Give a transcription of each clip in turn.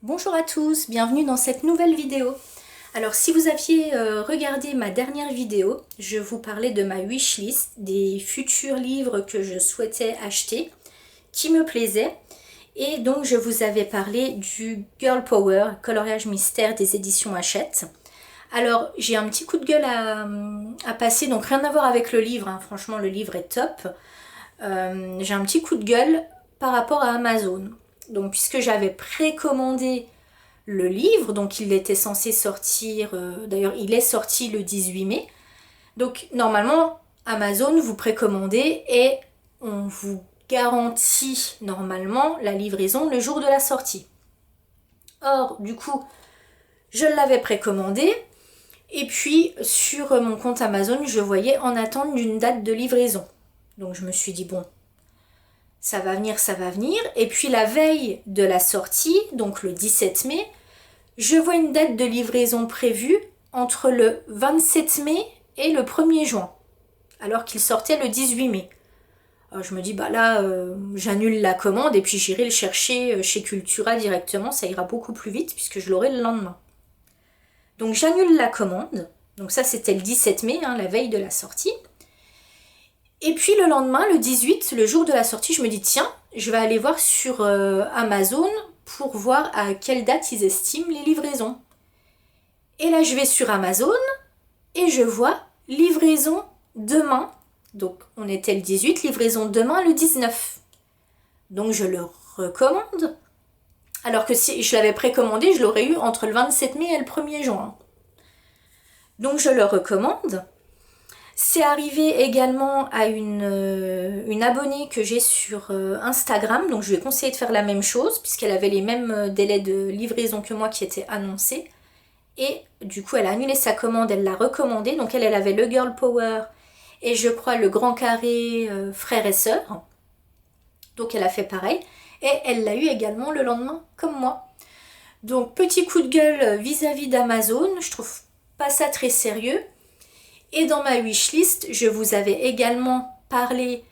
Bonjour à tous, bienvenue dans cette nouvelle vidéo. Alors si vous aviez regardé ma dernière vidéo, je vous parlais de ma wishlist, des futurs livres que je souhaitais acheter, qui me plaisaient. Et donc je vous avais parlé du Girl Power, coloriage mystère des éditions Hachette. Alors j'ai un petit coup de gueule à passer, donc rien à voir avec le livre, hein. Franchement le livre est top. J'ai un petit coup de gueule par rapport à Amazon. Donc puisque j'avais précommandé le livre, donc il était censé sortir, d'ailleurs il est sorti le 18 mai. Donc normalement Amazon vous précommandez et on vous garantit normalement la livraison le jour de la sortie. Or du coup je l'avais précommandé et puis sur mon compte Amazon je voyais en attente d'une date de livraison. Donc je me suis dit bon, ça va venir, ça va venir. Et puis la veille de la sortie, donc le 17 mai, je vois une date de livraison prévue entre le 27 mai et le 1er juin, alors qu'il sortait le 18 mai. Alors je me dis, bah là, j'annule la commande et puis j'irai le chercher chez Cultura directement, ça ira beaucoup plus vite puisque je l'aurai le lendemain. Donc j'annule la commande, donc ça c'était le 17 mai, hein, la veille de la sortie. Et puis le lendemain, le 18, le jour de la sortie, je me dis tiens, je vais aller voir sur Amazon pour voir à quelle date ils estiment les livraisons. Et là, je vais sur Amazon et je vois livraison demain. Donc on était le 18, livraison demain le 19. Donc je le recommande. Alors que si je l'avais précommandé, je l'aurais eu entre le 27 mai et le 1er juin. Donc je le recommande. C'est arrivé également à une abonnée que j'ai sur Instagram, donc je lui ai conseillé de faire la même chose, puisqu'elle avait les mêmes délais de livraison que moi qui étaient annoncés. Et du coup, elle a annulé sa commande, elle l'a recommandé. Donc elle avait le Girl Power et je crois le Grand Carré frères et sœurs. Donc elle a fait pareil. Et elle l'a eu également le lendemain, comme moi. Donc petit coup de gueule vis-à-vis d'Amazon, je trouve pas ça très sérieux. Et dans ma wishlist, je vous avais également parlé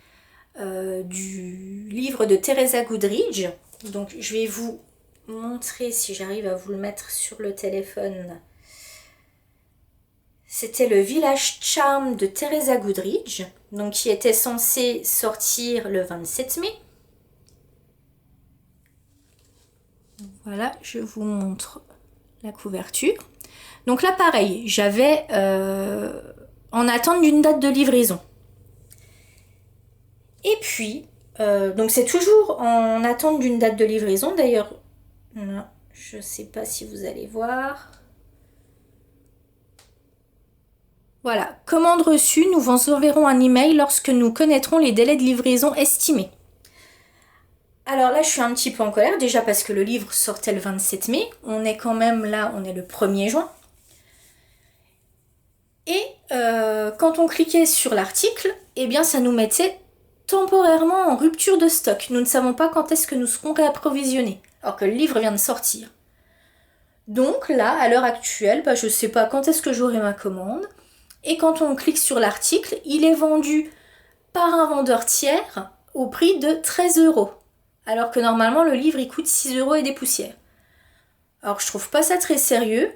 du livre de Teresa Goodridge. Donc je vais vous montrer si j'arrive à vous le mettre sur le téléphone. C'était le Village Charm de Teresa Goodridge, donc qui était censé sortir le 27 mai. Voilà, je vous montre la couverture. Donc là pareil, j'avais en attente d'une date de livraison. Et puis, donc c'est toujours en attente d'une date de livraison. D'ailleurs, je ne sais pas si vous allez voir. Voilà, commande reçue, nous vous enverrons un email lorsque nous connaîtrons les délais de livraison estimés. Alors là, je suis un petit peu en colère, déjà parce que le livre sortait le 27 mai. On est quand même là, on est le 1er juin. Et quand on cliquait sur l'article, eh bien ça nous mettait temporairement en rupture de stock. Nous ne savons pas quand est-ce que nous serons réapprovisionnés, alors que le livre vient de sortir. Donc là, à l'heure actuelle, je ne sais pas quand est-ce que j'aurai ma commande. Et quand on clique sur l'article, il est vendu par un vendeur tiers au prix de 13 €. Alors que normalement, le livre, il coûte 6 € et des poussières. Alors je trouve pas ça très sérieux.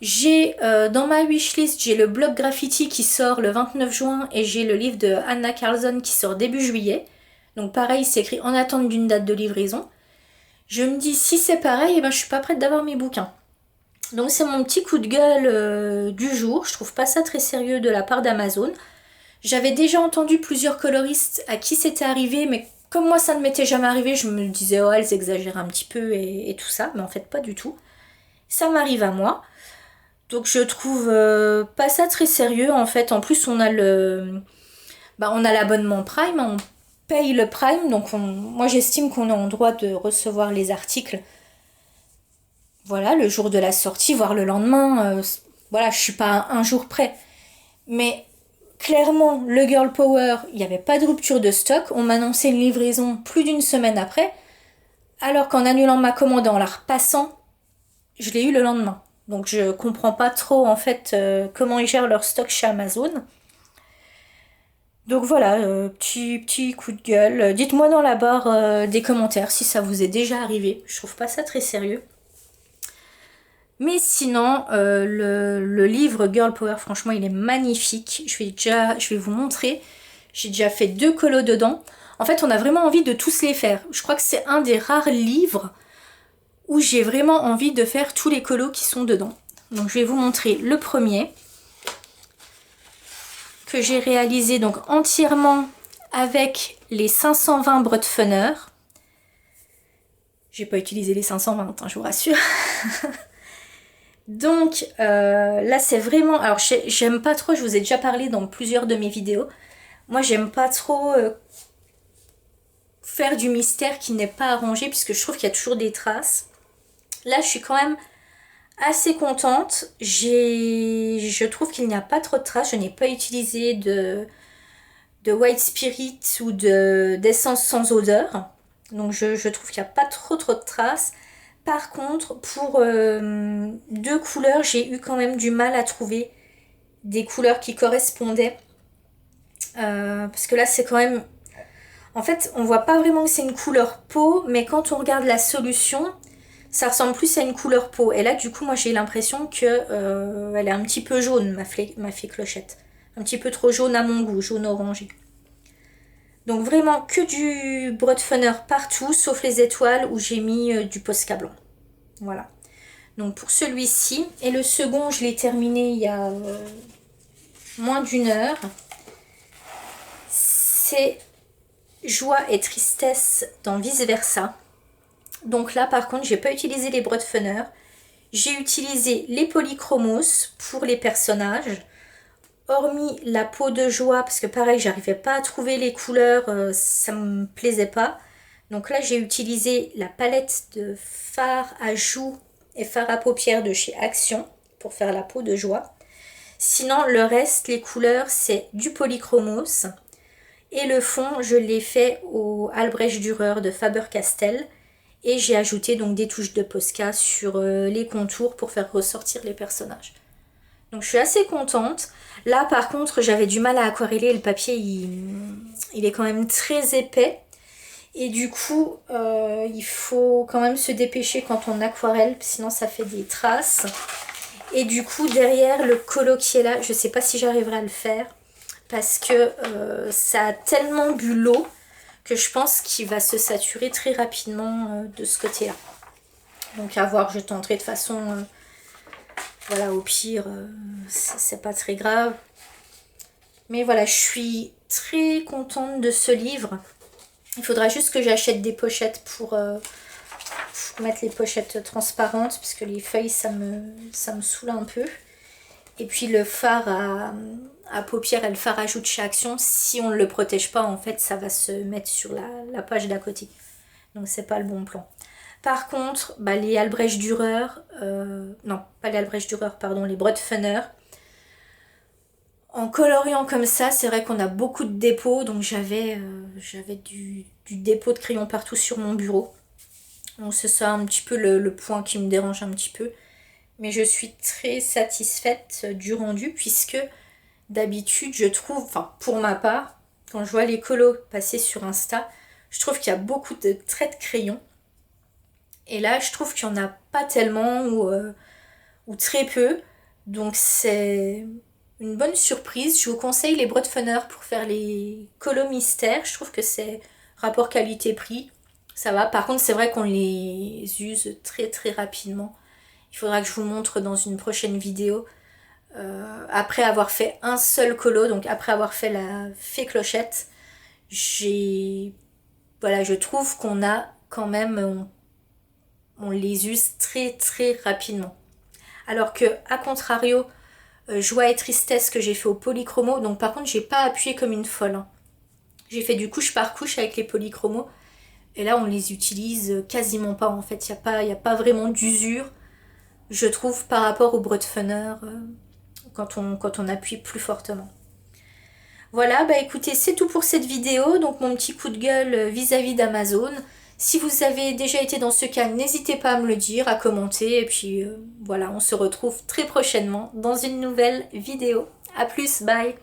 J'ai dans ma wishlist, j'ai le blog graffiti qui sort le 29 juin et j'ai le livre de Anna Carlson qui sort début juillet. Donc pareil, c'est écrit en attente d'une date de livraison. Je me dis si c'est pareil, eh ben, je suis pas prête d'avoir mes bouquins. Donc c'est mon petit coup de gueule du jour. Je trouve pas ça très sérieux de la part d'Amazon. J'avais déjà entendu plusieurs coloristes à qui c'était arrivé, mais comme moi ça ne m'était jamais arrivé, je me disais oh elles exagèrent un petit peu et tout ça, mais en fait pas du tout. Ça m'arrive à moi. Donc je trouve pas ça très sérieux en fait. En plus on a on a l'abonnement Prime, on paye le Prime, donc moi j'estime qu'on est en droit de recevoir les articles. Voilà, le jour de la sortie, voire le lendemain. Voilà, je suis pas un jour près. Mais clairement, le Girl Power, il n'y avait pas de rupture de stock. On m'annonçait une livraison plus d'une semaine après. Alors qu'en annulant ma commande et en la repassant, je l'ai eu le lendemain. Donc je comprends pas trop en fait comment ils gèrent leur stock chez Amazon. Donc voilà, petit coup de gueule. Dites-moi dans la barre des commentaires si ça vous est déjà arrivé. Je trouve pas ça très sérieux. Mais sinon, le livre Girl Power, franchement, il est magnifique. Je vais vous montrer. J'ai déjà fait 2 colos dedans. En fait, on a vraiment envie de tous les faire. Je crois que c'est un des rares livres où j'ai vraiment envie de faire tous les colos qui sont dedans. Donc, je vais vous montrer le premier que j'ai réalisé donc entièrement avec les 520 Brotfunner. J'ai pas utilisé les 520, hein, je vous rassure. Donc là c'est vraiment, alors j'aime pas trop, je vous ai déjà parlé dans plusieurs de mes vidéos, moi j'aime pas trop faire du mystère qui n'est pas arrangé puisque je trouve qu'il y a toujours des traces. Là je suis quand même assez contente, je trouve qu'il n'y a pas trop de traces, je n'ai pas utilisé de White Spirit ou d'essence sans odeur, donc je trouve qu'il n'y a pas trop de traces. Par contre, pour 2 couleurs, j'ai eu quand même du mal à trouver des couleurs qui correspondaient. Parce que là, c'est quand même... En fait, on voit pas vraiment que c'est une couleur peau, mais quand on regarde la solution, ça ressemble plus à une couleur peau. Et là, du coup, moi, j'ai l'impression que elle est un petit peu jaune, ma fée clochette. Un petit peu trop jaune à mon goût, jaune orangé. Donc vraiment que du Brotfunner partout, sauf les étoiles où j'ai mis du Posca blanc. Voilà. Donc pour celui-ci, et le second, je l'ai terminé il y a moins d'1 heure. C'est Joie et Tristesse dans Vice Versa. Donc là, par contre, j'ai pas utilisé les Brotfunner. J'ai utilisé les polychromos pour les personnages. Hormis la peau de joie, parce que pareil, j'arrivais pas à trouver les couleurs, ça me plaisait pas. Donc là, j'ai utilisé la palette de fard à joues et fard à paupières de chez Action pour faire la peau de joie. Sinon, le reste, les couleurs, c'est du polychromos. Et le fond, je l'ai fait au Albrecht Dürer de Faber-Castell. Et j'ai ajouté donc des touches de Posca sur les contours pour faire ressortir les personnages. Donc je suis assez contente. Là par contre j'avais du mal à aquareller, le papier il est quand même très épais. Et du coup il faut quand même se dépêcher quand on aquarelle, sinon ça fait des traces. Et du coup derrière le colo qui est là, je sais pas si j'arriverai à le faire. Parce que ça a tellement bu l'eau que je pense qu'il va se saturer très rapidement de ce côté-là. Donc à voir, je tenterai de façon... Voilà, au pire, c'est pas très grave. Mais voilà, je suis très contente de ce livre. Il faudra juste que j'achète des pochettes pour mettre les pochettes transparentes. Parce que les feuilles, ça me saoule un peu. Et puis le fard à paupières et le fard à joues de chez Action, si on ne le protège pas, en fait, ça va se mettre sur la page d'à côté. Donc c'est pas le bon plan. Par contre, bah, les Albrecht Dürer, non, pas les Albrecht Dürer, pardon, les Brotfunner, en coloriant comme ça, c'est vrai qu'on a beaucoup de dépôts, donc j'avais du dépôt de crayon partout sur mon bureau. Donc c'est ça un petit peu le point qui me dérange un petit peu. Mais je suis très satisfaite du rendu, puisque d'habitude, je trouve, enfin pour ma part, quand je vois les colos passer sur Insta, je trouve qu'il y a beaucoup de traits de crayon. Et là, je trouve qu'il n'y en a pas tellement ou très peu. Donc c'est une bonne surprise. Je vous conseille les Brotfunner pour faire les colos mystères. Je trouve que c'est rapport qualité-prix. Ça va. Par contre, c'est vrai qu'on les use très très rapidement. Il faudra que je vous montre dans une prochaine vidéo. Après avoir fait un seul colo, donc après avoir fait la fée clochette, voilà, je trouve qu'on a quand même... on les use très très rapidement. Alors que, à contrario, Joie et Tristesse que j'ai fait au polychromo, donc par contre j'ai pas appuyé comme une folle. Hein. J'ai fait du couche par couche avec les polychromos. Et là on les utilise quasiment pas en fait. Il n'y a pas vraiment d'usure, je trouve, par rapport au Brotfunner quand on appuie plus fortement. Voilà, bah écoutez, c'est tout pour cette vidéo. Donc mon petit coup de gueule vis-à-vis d'Amazon. Si vous avez déjà été dans ce cas, n'hésitez pas à me le dire, à commenter. Et puis voilà, on se retrouve très prochainement dans une nouvelle vidéo. A plus, bye!